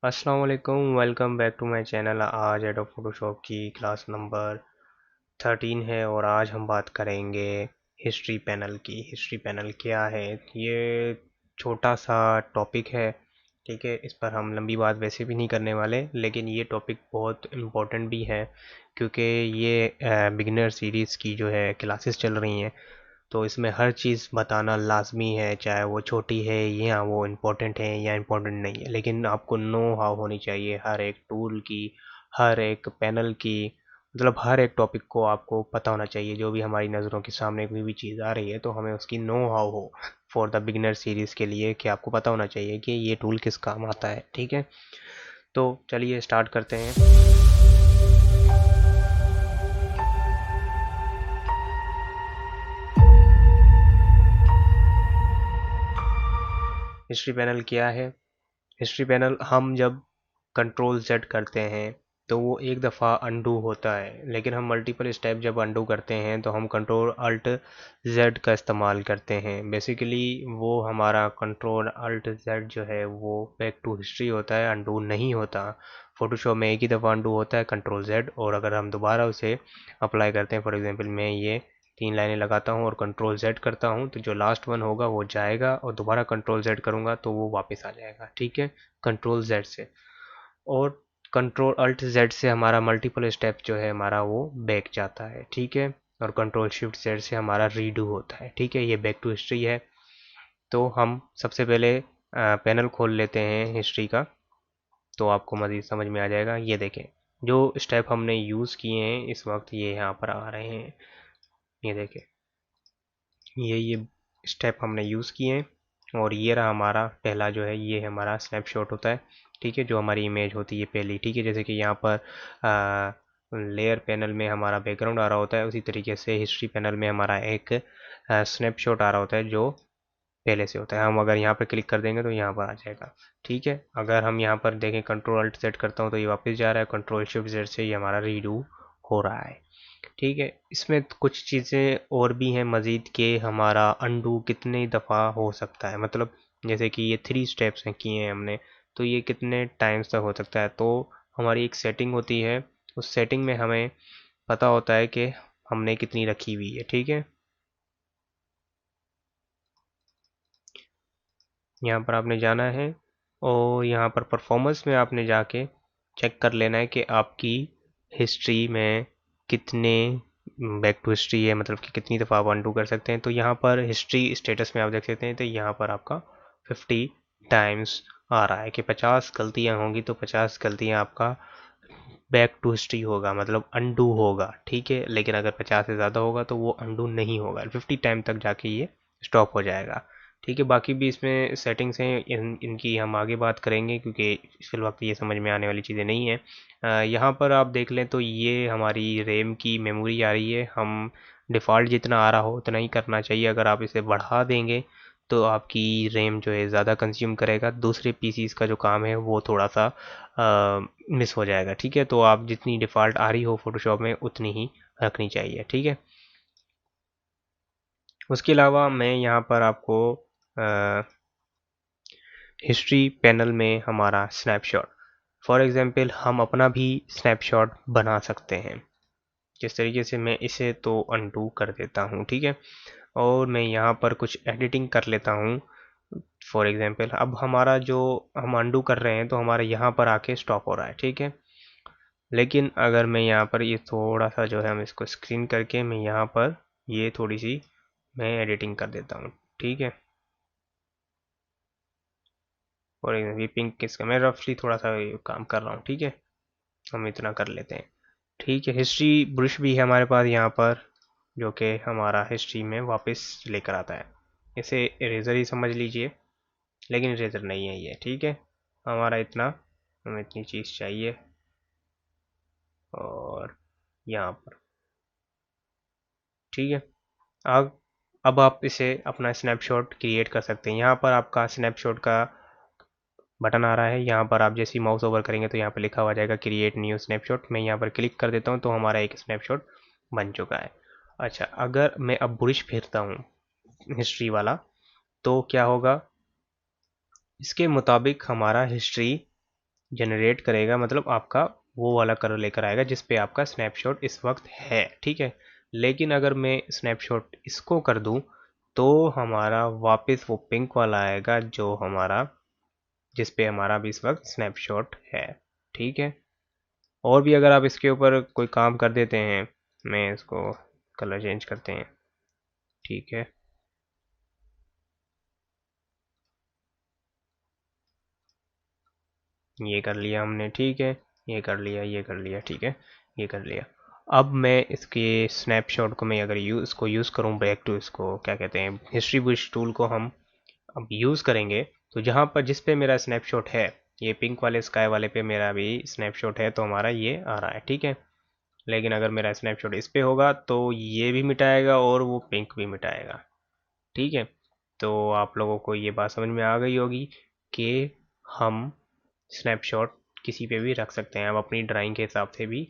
अस्सलाम वालेकुम, welcome back to my channel. आज एडोब फोटोशॉप की क्लास नंबर 13 है और आज हम बात करेंगे हिस्ट्री पैनल की। हिस्ट्री पैनल क्या है? ये छोटा सा टॉपिक है, ठीक है। इस पर हम लंबी बात वैसे भी नहीं करने वाले, लेकिन ये टॉपिक बहुत इम्पोर्टेंट भी है क्योंकि ये बिगिनर सीरीज़ की जो है क्लासेस चल रही हैं, तो इसमें हर चीज़ बताना लाजमी है, चाहे वो छोटी है या वो इम्पोर्टेंट है या इम्पोर्टेंट नहीं है। लेकिन आपको नो हाउ होनी चाहिए हर एक टूल की, हर एक पैनल की, मतलब हर एक टॉपिक को आपको पता होना चाहिए। जो भी हमारी नज़रों के सामने कोई भी चीज़ आ रही है तो हमें उसकी नो हाउ हो फॉर द बिगिनर सीरीज़ के लिए, कि आपको पता होना चाहिए कि ये टूल किस काम आता है, ठीक है। तो चलिए स्टार्ट करते हैं। हिस्ट्री पैनल क्या है? हिस्ट्री पैनल हम जब कंट्रोल जेड करते हैं तो वो एक दफ़ा अंडू होता है, लेकिन हम मल्टीपल स्टेप जब अंडू करते हैं तो हम कंट्रोल अल्ट जेड का इस्तेमाल करते हैं। बेसिकली वो हमारा कंट्रोल अल्ट जेड जो है वो बैक टू हिस्ट्री होता है, अंडू नहीं होता। फोटोशॉप में एक ही दफ़ा अंडू होता है, कंट्रोल जेड, और अगर हम दोबारा उसे अप्लाई करते हैं, फॉर एग्जांपल मैं ये 3 लाइनें लगाता हूँ और कंट्रोल जेड करता हूँ, तो जो लास्ट वन होगा वो जाएगा और दोबारा कंट्रोल जेड करूँगा तो वो वापस आ जाएगा, ठीक है, कंट्रोल जेड से। और कंट्रोल अल्ट जेड से हमारा मल्टीपल स्टेप जो है हमारा वो बैक जाता है, ठीक है। और कंट्रोल शिफ्ट जेड से हमारा रीडू होता है, ठीक है। ये बैक टू हिस्ट्री है। तो हम सबसे पहले पैनल खोल लेते हैं हिस्ट्री का, तो आपको मज़ीद समझ में आ जाएगा। ये देखें, जो स्टेप हमने यूज़ किए हैं इस वक्त ये यहाँ पर आ रहे हैं। ये देखें, ये स्टेप हमने यूज़ किए हैं और ये रहा हमारा पहला जो है, ये हमारा स्नैपशॉट होता है, ठीक है, जो हमारी इमेज होती है पहली, ठीक है। जैसे कि यहाँ पर लेयर पैनल में हमारा बैकग्राउंड आ रहा होता है, उसी तरीके से हिस्ट्री पैनल में हमारा एक स्नैपशॉट आ रहा होता है जो पहले से होता है। हम अगर यहाँ पर क्लिक कर देंगे तो यहाँ पर आ जाएगा, ठीक है। अगर हम यहाँ पर देखें, कंट्रोल अल्ट सेट करता हूँ तो ये वापस जा रहा है, कंट्रोल शिफ्ट जेड से ये हमारा रीडू हो रहा है, ठीक है। इसमें कुछ चीज़ें और भी हैं मज़ीद, के हमारा अंडू कितने दफ़ा हो सकता है, मतलब जैसे कि ये 3 स्टेप्स हैं किए हैं हमने, तो ये कितने टाइम्स तक हो सकता है। तो हमारी एक सेटिंग होती है, उस सेटिंग में हमें पता होता है कि हमने कितनी रखी हुई है, ठीक है। यहाँ पर आपने जाना है और यहाँ पर परफॉर्मेंस में आपने जाके चेक कर लेना है कि आपकी हिस्ट्री में कितने बैक टू हिस्ट्री है, मतलब कि कितनी दफ़ा आप अनडू कर सकते हैं। तो यहाँ पर हिस्ट्री स्टेटस में आप देख सकते हैं, तो यहाँ पर आपका 50 टाइम्स आ रहा है कि 50 गलतियाँ होंगी तो 50 गलतियाँ आपका बैक टू हिस्ट्री होगा, मतलब अनडू होगा, ठीक है। लेकिन अगर 50 से ज़्यादा होगा तो वो अनडू नहीं होगा, 50 टाइम तक जाके ये स्टॉप हो जाएगा, ठीक है। बाकी भी इसमें सेटिंग्स हैं, इनकी हम आगे बात करेंगे क्योंकि इस वक्त ये समझ में आने वाली चीज़ें नहीं हैं। यहाँ पर आप देख लें तो ये हमारी रैम की मेमोरी आ रही है। हम डिफ़ॉल्ट जितना आ रहा हो उतना ही करना चाहिए। अगर आप इसे बढ़ा देंगे तो आपकी रैम जो है ज़्यादा कंज्यूम करेगा, दूसरे पीसीस का जो काम है वो थोड़ा सा मिस हो जाएगा, ठीक है। तो आप जितनी डिफ़ॉल्ट आ रही हो फोटोशॉप में उतनी ही रखनी चाहिए, ठीक है। उसके अलावा मैं यहाँ पर आपको हिस्ट्री पैनल में हमारा स्नैपशॉट, फॉर एग्जांपल हम अपना भी स्नैपशॉट बना सकते हैं। जिस तरीके से मैं इसे तो अनडू कर देता हूँ, ठीक है, और मैं यहाँ पर कुछ एडिटिंग कर लेता हूँ। फॉर एग्जांपल अब हमारा जो हम अनडू कर रहे हैं तो हमारा यहाँ पर आके स्टॉप हो रहा है, ठीक है। लेकिन अगर मैं यहाँ पर ये थोड़ा सा जो है, हम इसको स्क्रीन करके मैं यहाँ पर ये थोड़ी सी मैं एडिटिंग कर देता हूँ, ठीक है। और ये पिंक इसका मैं रफली थोड़ा सा काम कर रहा हूँ, ठीक है। हम इतना कर लेते हैं, ठीक है। हिस्ट्री ब्रश भी है हमारे पास यहाँ पर, जो कि हमारा हिस्ट्री में वापस लेकर आता है। इसे इरेज़र ही समझ लीजिए, लेकिन इरेज़र नहीं है ये, ठीक है। हमारा इतना, हमें इतनी चीज़ चाहिए। और यहाँ पर, ठीक है। अब अब आप इसे अपना स्नैपशॉट क्रिएट कर सकते हैं। यहाँ पर आपका स्नैपशॉट का बटन आ रहा है, यहाँ पर आप जैसे ही माउस ओवर करेंगे तो यहाँ पर लिखा हुआ जाएगा क्रिएट न्यू स्नैपशॉट। मैं यहाँ पर क्लिक कर देता हूँ तो हमारा एक स्नैपशॉट बन चुका है। अच्छा, अगर मैं अब ब्रश फेरता हूँ हिस्ट्री वाला, तो क्या होगा, इसके मुताबिक हमारा हिस्ट्री जनरेट करेगा, मतलब आपका वो वाला कलर लेकर आएगा जिस पे आपका स्नैपशॉट इस वक्त है, ठीक है। लेकिन अगर मैं स्नैपशॉट इसको कर दूं तो हमारा वापस वो पिंक वाला आएगा जो हमारा, जिस पे हमारा भी इस वक्त स्नैपशॉट है, ठीक है। और भी अगर आप इसके ऊपर कोई काम कर देते हैं, मैं इसको कलर चेंज करते हैं, ठीक है। ये कर लिया हमने, ठीक है। ये कर लिया, ये कर लिया, ठीक है। ये कर लिया। अब मैं इसके स्नैपशॉट को मैं अगर इसको यूज़ करूँ, बैक टू इसको क्या कहते हैं, हिस्ट्री बुश टूल को हम अब यूज़ करेंगे, तो जहाँ पर जिस पे मेरा स्नैपशॉट है, ये पिंक वाले स्काई वाले पे मेरा भी स्नैपशॉट है, तो हमारा ये आ रहा है, ठीक है। लेकिन अगर मेरा स्नैपशॉट इस पे होगा तो ये भी मिटाएगा और वो पिंक भी मिटाएगा, ठीक है। तो आप लोगों को ये बात समझ में आ गई होगी कि हम स्नैपशॉट किसी पे भी रख सकते हैं, आप अपनी ड्राइंग के हिसाब से भी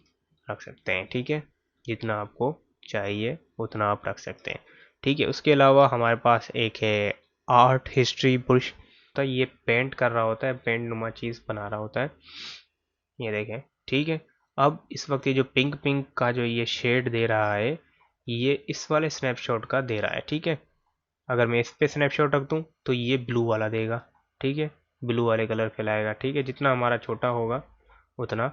रख सकते हैं, ठीक है। जितना आपको चाहिए उतना आप रख सकते हैं, ठीक है। उसके अलावा हमारे पास एक है आर्ट हिस्ट्री ब्रश, तो ये पेंट कर रहा होता है, पेंट नुमा चीज़ बना रहा होता है, ये देखें, ठीक है। अब इस वक्त ये जो पिंक पिंक का जो ये शेड दे रहा है, ये इस वाले स्नैपशॉट का दे रहा है, ठीक है। अगर मैं इस पे स्नैपशॉट रख दूं तो ये ब्लू वाला देगा, ठीक है। ब्लू वाले कलर फैलाएगा, ठीक है। जितना हमारा छोटा होगा उतना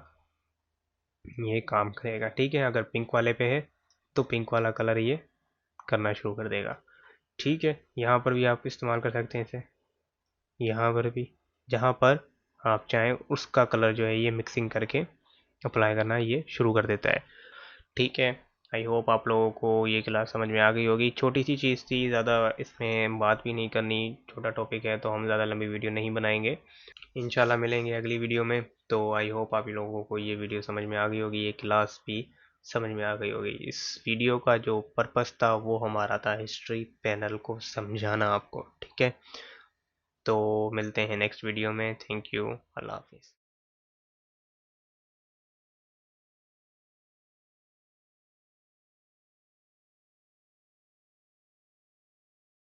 ये काम करेगा, ठीक है। अगर पिंक वाले पे है तो पिंक वाला कलर ये करना शुरू कर देगा, ठीक है। यहाँ पर भी आप इस्तेमाल कर सकते हैं इसे, यहाँ पर भी जहाँ पर आप चाहें उसका कलर जो है ये मिक्सिंग करके अप्लाई करना ये शुरू कर देता है, ठीक है। आई होप आप लोगों को ये क्लास समझ में आ गई होगी। छोटी सी चीज़ थी, ज़्यादा इसमें बात भी नहीं करनी, छोटा टॉपिक है तो हम ज़्यादा लंबी वीडियो नहीं बनाएंगे। इंशाल्लाह मिलेंगे अगली वीडियो में। तो आई होप आप लोगों को ये वीडियो समझ में आ गई होगी, ये क्लास भी समझ में आ गई होगी। इस वीडियो का जो पर्पस था वो हमारा था हिस्ट्री पैनल को समझाना आपको, ठीक है। तो मिलते हैं नेक्स्ट वीडियो में। थैंक यू, अल्लाह हाफिज़।